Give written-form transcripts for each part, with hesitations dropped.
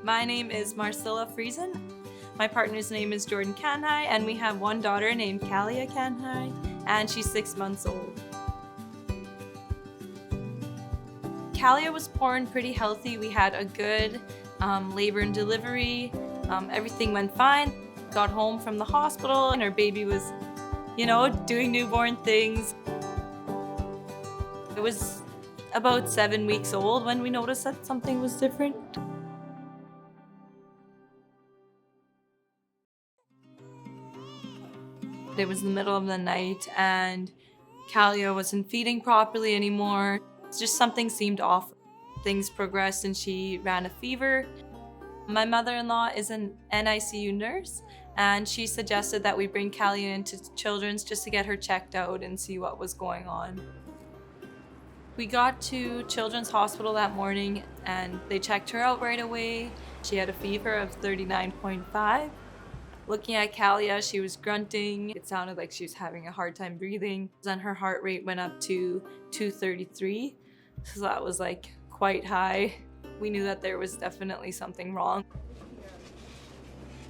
My name is Marcilla Friesen. My partner's name is Jordan Kanhai, and we have one daughter named Khalia Kanhai, and she's 6 months old. Khalia was born pretty healthy. We had a good labor and delivery. Everything went fine. Got home from the hospital and our baby was, doing newborn things. It was about 7 weeks old when we noticed that something was different. It was the middle of the night and Khalia wasn't feeding properly anymore. Just something seemed off. Things progressed and she ran a fever. My mother-in-law is an NICU nurse and she suggested that we bring Khalia into Children's just to get her checked out and see what was going on. We got to Children's Hospital that morning and they checked her out right away. She had a fever of 39.5. Looking at Khalia, she was grunting. It sounded like she was having a hard time breathing. Then her heart rate went up to 233. So that was quite high. We knew that there was definitely something wrong.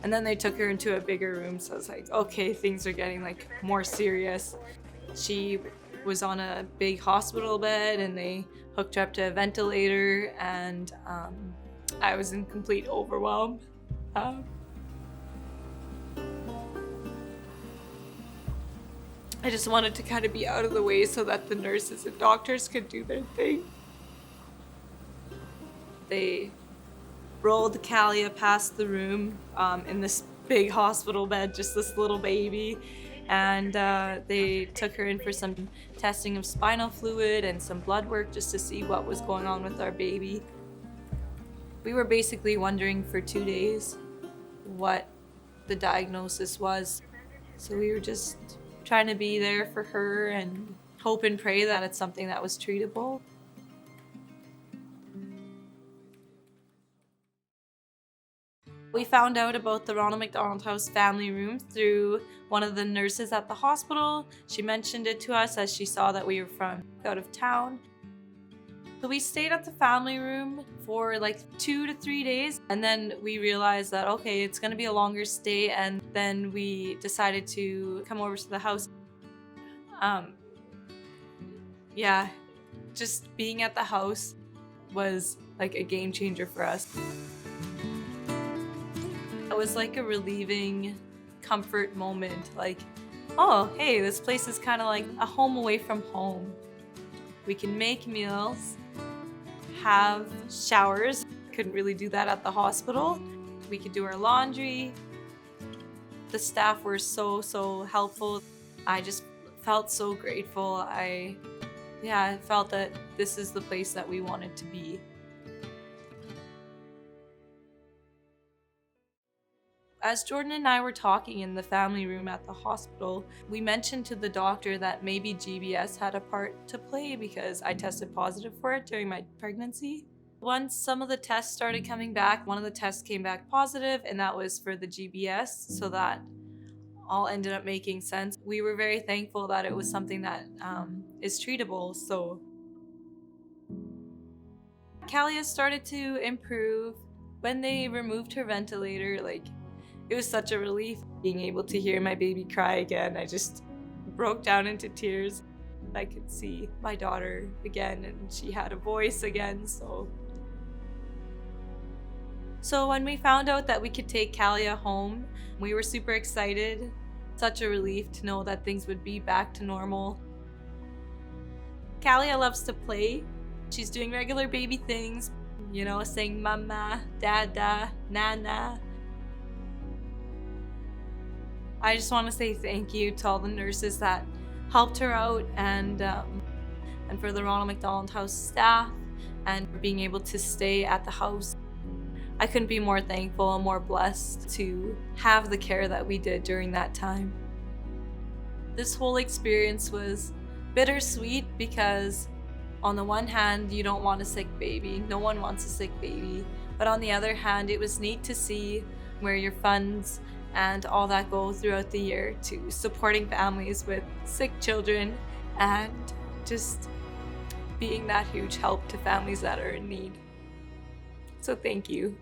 And then they took her into a bigger room. So I was like, okay, things are getting more serious. She was on a big hospital bed and they hooked her up to a ventilator and I was in complete overwhelm. I just wanted to kind of be out of the way so that the nurses and doctors could do their thing. They rolled Khalia past the room in this big hospital bed, just this little baby. And they took her in for some testing of spinal fluid and some blood work just to see what was going on with our baby. We were basically wondering for 2 days what the diagnosis was. So we were just trying to be there for her and hope and pray that it's something that was treatable. We found out about the Ronald McDonald House family room through one of the nurses at the hospital. She mentioned it to us as she saw that we were from out of town. So we stayed at the family room for 2 to 3 days, and then we realized that okay, it's gonna be a longer stay, and then we decided to come over to the house. Yeah, just being at the house was a game changer for us. It was a relieving comfort moment, oh hey, this place is kind of like a home away from home. We can make meals, have showers. Couldn't really do that at the hospital. We could do our laundry. The staff were so helpful. I just felt so grateful. I felt that this is the place that we wanted to be. As Jordan and I were talking in the family room at the hospital, we mentioned to the doctor that maybe GBS had a part to play because I tested positive for it during my pregnancy. Once some of the tests started coming back, one of the tests came back positive, and that was for the GBS, so that all ended up making sense. We were very thankful that it was something that is treatable. So Khalia started to improve. When they removed her ventilator, it was such a relief being able to hear my baby cry again. I just broke down into tears. I could see my daughter again and she had a voice again. So when we found out that we could take Khalia home, we were super excited. Such a relief to know that things would be back to normal. Khalia loves to play. She's doing regular baby things, saying mama, dada, nana. I just want to say thank you to all the nurses that helped her out and for the Ronald McDonald House staff and for being able to stay at the house. I couldn't be more thankful and more blessed to have the care that we did during that time. This whole experience was bittersweet because on the one hand, you don't want a sick baby. No one wants a sick baby. But on the other hand, it was neat to see where your funds and all that go throughout the year to supporting families with sick children and just being that huge help to families that are in need. So thank you.